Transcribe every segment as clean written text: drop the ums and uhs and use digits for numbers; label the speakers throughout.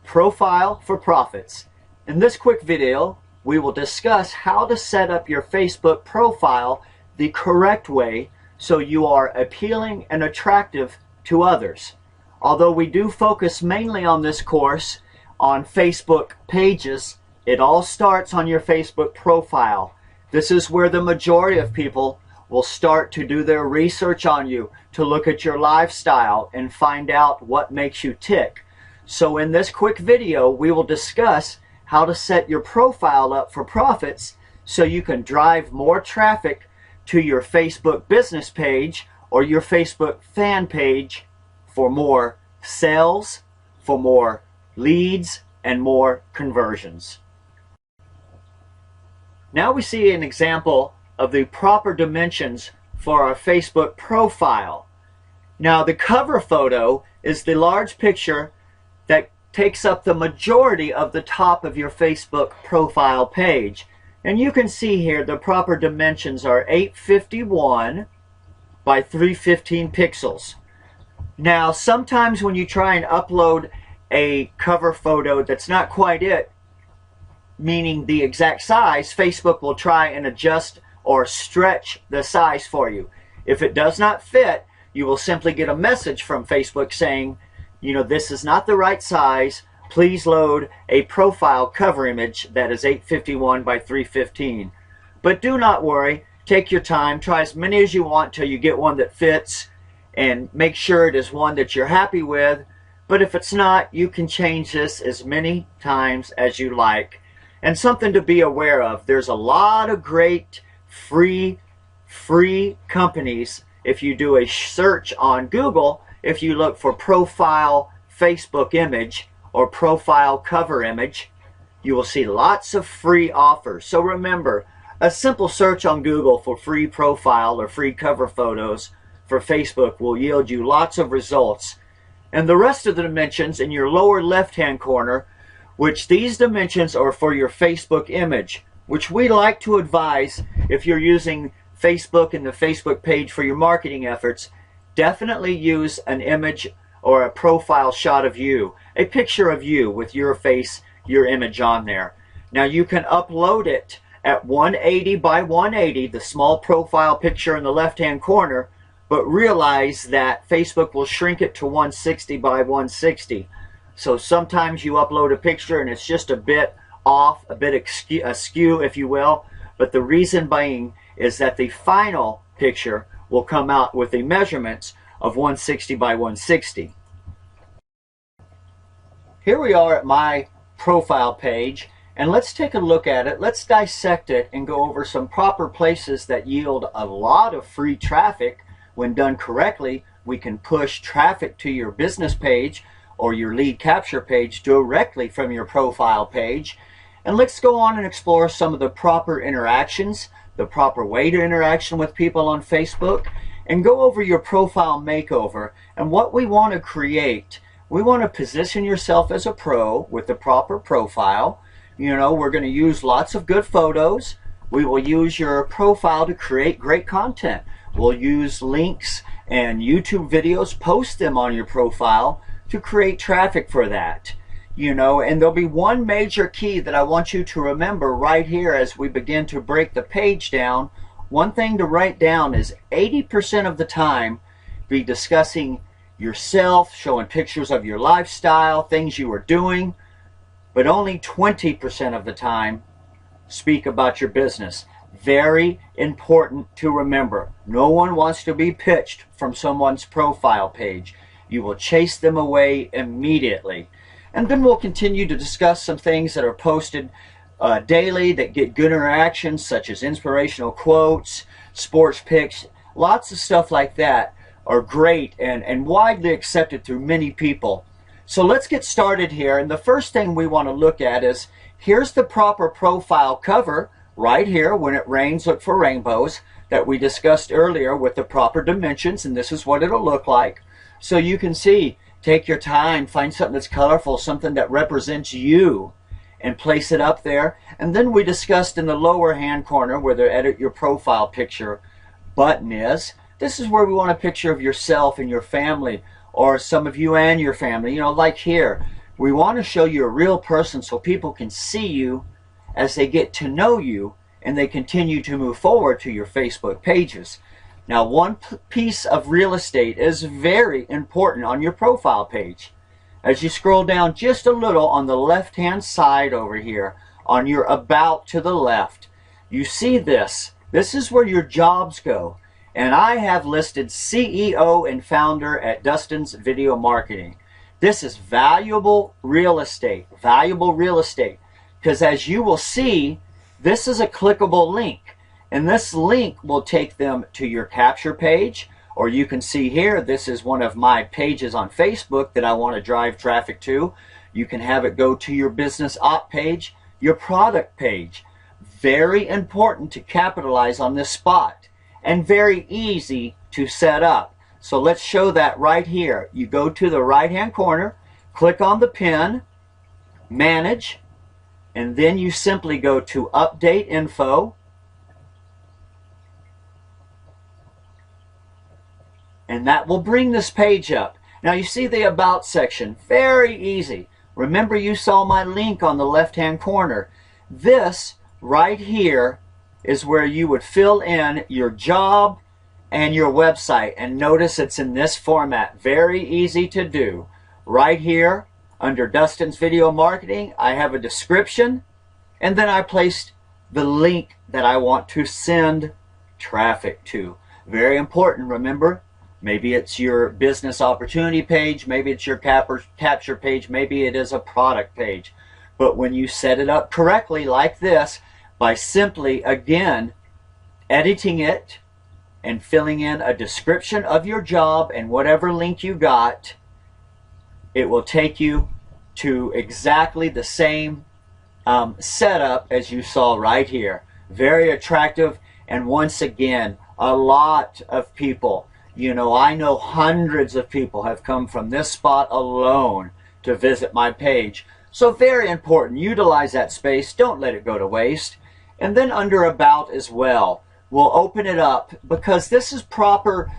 Speaker 1: Profile for Profits. In this quick video, we will discuss how to set up your Facebook profile the correct way so you are appealing and attractive to others. Although we do focus mainly on this course on Facebook pages, it all starts on your Facebook profile. This is where the majority of people will start to do their research on you, to look at your lifestyle and find out what makes you tick. So in this quick video, we will discuss how to set your profile up for profits so you can drive more traffic to your Facebook business page or your Facebook fan page for more sales, for more leads, and more conversions. Now we see an example of the proper dimensions for our Facebook profile. Now the cover photo is the large picture that takes up the majority of the top of your Facebook profile page. And you can see here the proper dimensions are 851 by 315 pixels. Now sometimes when you try and upload a cover photo that's not quite it, meaning the exact size, Facebook will try and adjust or stretch the size for you. If it does not fit, you will simply get a message from Facebook saying, you know, this is not the right size. Please load a profile cover image that is 851 by 315. But do not worry. Take your time. Try as many as you want till you get one that fits, and make sure it is one that you're happy with. But if it's not, you can change this as many times as you like. And something to be aware of, there's a lot of great free companies. If you do a search on Google, if you look for profile Facebook image or profile cover image, you will see lots of free offers. So remember, a simple search on Google for free profile or free cover photos for Facebook will yield you lots of results. And the rest of the dimensions in your lower left hand corner, which these dimensions are for your Facebook image, which we like to advise if you're using Facebook and the Facebook page for your marketing efforts, definitely use an image or a profile shot of you, a picture of you with your face, your image on there. Now you can upload it at 180 by 180, the small profile picture in the left hand corner, but realize that Facebook will shrink it to 160 by 160. So sometimes you upload a picture and it's just a bit off, a bit askew, if you will, but the reason being is that the final picture will come out with the measurements of 160 by 160. Here we are at my profile page, and let's take a look at it. Let's dissect it and go over some proper places that yield a lot of free traffic. When done correctly, we can push traffic to your business page or your lead capture page directly from your profile page. And let's go on and explore some of the proper interactions, the proper way to interaction with people on Facebook, and go over your profile makeover and what we want to create. We want to position yourself as a pro with the proper profile. You know, we're going to use lots of good photos. We will use your profile to create great content. We'll use links and YouTube videos, post them on your profile to create traffic for that. You know, and there'll be one major key that I want you to remember right here as we begin to break the page down. One thing to write down is 80% of the time be discussing yourself, showing pictures of your lifestyle, things you are doing, but only 20% of the time speak about your business. Very important to remember. No one wants to be pitched from someone's profile page. You will chase them away immediately. And then we'll continue to discuss some things that are posted daily that get good interactions, such as inspirational quotes, sports picks. Lots of stuff like that are great and widely accepted through many people. So let's get started here. And the first thing we want to look at is, here's the proper profile cover right here. When it rains, look for rainbows, that we discussed earlier with the proper dimensions. And this is what it'll look like. So you can see, take your time, find something that's colorful, something that represents you, and place it up there. And then we discussed in the lower hand corner where the edit your profile picture button is. This is where we want a picture of yourself and your family, or some of you and your family. You know, like here, We want to show you a real person so people can see you as they get to know you and they continue to move forward to your Facebook pages. Now, one piece of real estate is very important on your profile page. As you scroll down just a little on the left-hand side over here, on your About to the left, you see this. This is where your jobs go. And I have listed CEO and founder at Dustin's Video Marketing. This is valuable real estate, because as you will see, this is a clickable link. And this link will take them to your capture page, or you can see here, this is one of my pages on Facebook that I want to drive traffic to. You can have it go to your business op page, your product page. Very important to capitalize on this spot, and very easy to set up. So let's show that right here. You go to the right hand corner, click on the pin, manage, and then you simply go to update info, and that will bring this page up. Now you see the About section, very easy. Remember, you saw my link on the left hand corner. This right here is where you would fill in your job and your website, and notice it's in this format. Very easy to do. Right here under Dustin's Video Marketing, I have a description, and then I placed the link that I want to send traffic to. Very important. Remember, maybe it's your business opportunity page, maybe it's your capture page, maybe it is a product page. But when you set it up correctly like this, by simply, again, editing it and filling in a description of your job and whatever link you got, it will take you to exactly the same setup as you saw right here. Very attractive, and once again, a lot of people, you know, I know hundreds of people have come from this spot alone to visit my page. So very important, utilize that space, don't let it go to waste. And then under About as well, we'll open it up, because this is proper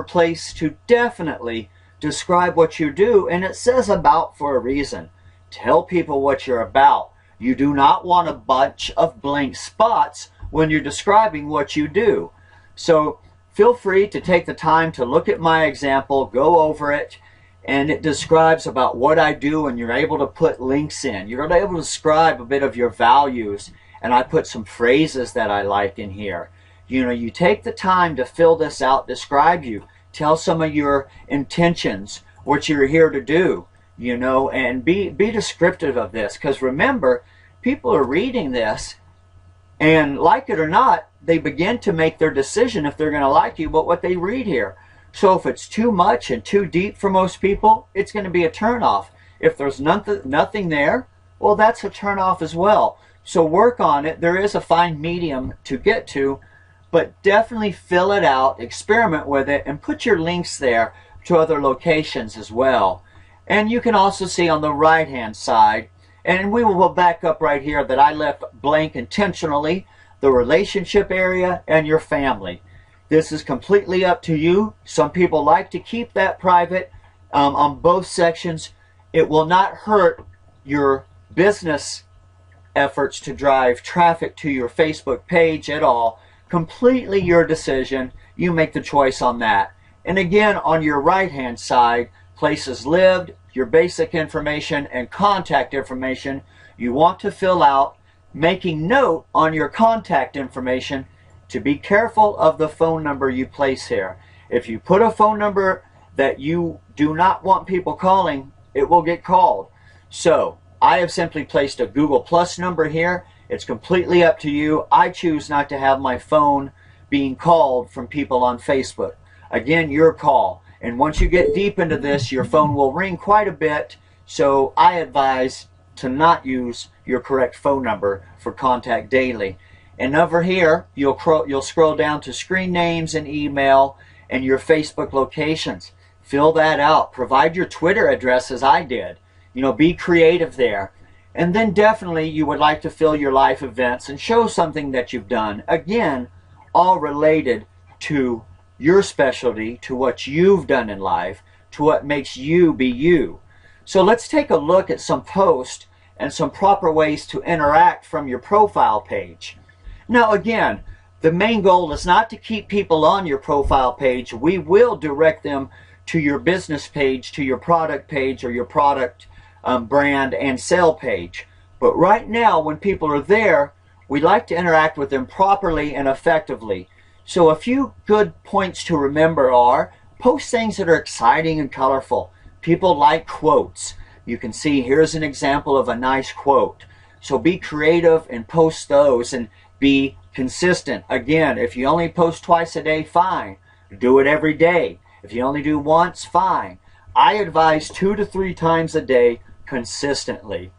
Speaker 1: place to definitely describe what you do, and it says About for a reason. Tell people what you're about. You do not want a bunch of blank spots when you're describing what you do. So feel free to take the time to look at my example, go over it, and it describes about what I do, and you're able to put links in. You're able to describe a bit of your values, and I put some phrases that I like in here. You know, you take the time to fill this out, describe you, tell some of your intentions, what you're here to do, you know, and be descriptive of this. Because remember, people are reading this, and like it or not, they begin to make their decision if they're going to like you, but what they read here. So if it's too much and too deep for most people, it's going to be a turnoff. If there's nothing there, well, that's a turnoff as well. So work on it. There is a fine medium to get to, but definitely fill it out, experiment with it, and put your links there to other locations as well. And you can also see on the right hand side, and we will back up right here, that I left blank intentionally, the relationship area and your family. This is completely up to you. Some people like to keep that private on both sections. It will not hurt your business efforts to drive traffic to your Facebook page at all. Completely your decision. You make the choice on that. And again, on your right hand side, places lived, your basic information and contact information you want to fill out, making note on your contact information to be careful of the phone number you place here. If you put a phone number that you do not want people calling, it will get called. So I have simply placed a Google Plus number here. It's completely up to you. I choose not to have my phone being called from people on Facebook. Again, your call. And once you get deep into this, your phone will ring quite a bit. So I advise to not use your correct phone number for contact daily. And over here, you'll scroll down to screen names and email and your Facebook locations. Fill that out. Provide your Twitter address as I did. You know, be creative there. And then definitely you would like to fill your life events and show something that you've done. Again, all related to your specialty, to what you've done in life, to what makes you be you. So let's take a look at some posts and some proper ways to interact from your profile page. Now again, the main goal is not to keep people on your profile page. We will direct them to your business page, to your product page, or your product brand and sale page. But right now, when people are there, we like to interact with them properly and effectively. So a few good points to remember are, post things that are exciting and colorful. People like quotes. You can see here's an example of a nice quote. So be creative and post those, and be consistent. Again, if you only post twice a day, fine. Do it every day. If you only do once, fine. I advise 2 to 3 times a day consistently.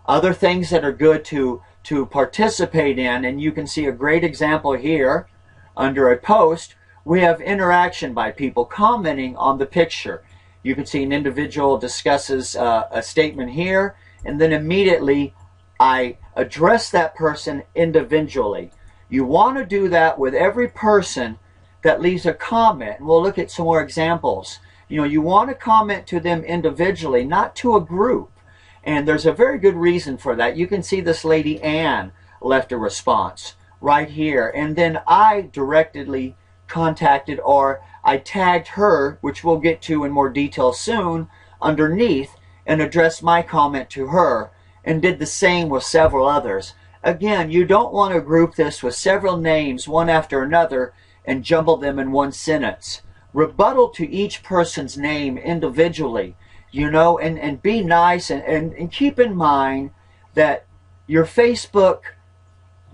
Speaker 1: Other things that are good to participate in, and you can see a great example here under a post, we have interaction by people commenting on the picture. You can see an individual discusses a statement here, and then immediately I address that person individually. You want to do that with every person that leaves a comment, and we'll look at some more examples. You want to comment to them individually, not to a group. And there's a very good reason for that. You can see this lady Ann left a response right here, and then I directly contacted, or I tagged her, which we'll get to in more detail soon, underneath, and addressed my comment to her, and did the same with several others. Again, you don't want to group this with several names one after another and jumble them in one sentence. Rebuttal to each person's name individually, and be nice, and keep in mind that your Facebook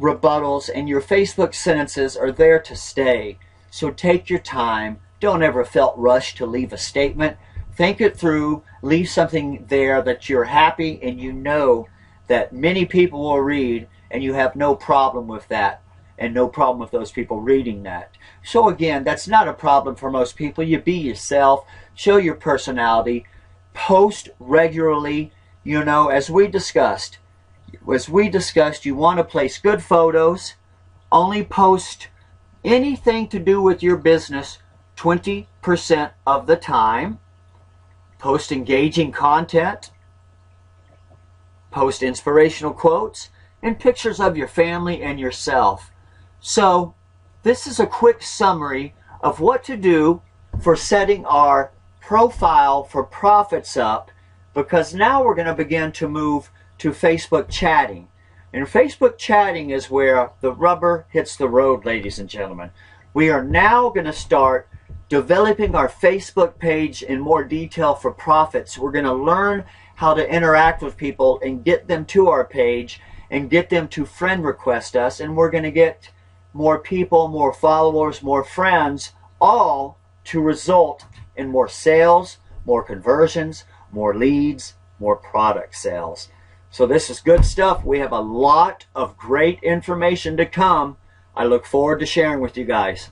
Speaker 1: rebuttals and your Facebook sentences are there to stay. So take your time. Don't ever feel rushed to leave a statement. Think it through. Leave something there that you're happy and you know that many people will read, and you have no problem with that, and no problem with those people reading that. So again, that's not a problem for most people. You be yourself. Show your personality. Post regularly. As we discussed, you want to place good photos. Only post anything to do with your business 20% of the time. Post engaging content. Post inspirational quotes and pictures of your family and yourself. So this is a quick summary of what to do for setting our profile for profits up, because now we're going to begin to move to Facebook chatting. And Facebook chatting is where the rubber hits the road, ladies and gentlemen. We are now going to start developing our Facebook page in more detail for profits. We're going to learn how to interact with people and get them to our page and get them to friend request us, and we're going to get more people, more followers, more friends, all to result in more sales, more conversions, more leads, more product sales. So this is good stuff. We have a lot of great information to come. I look forward to sharing with you guys.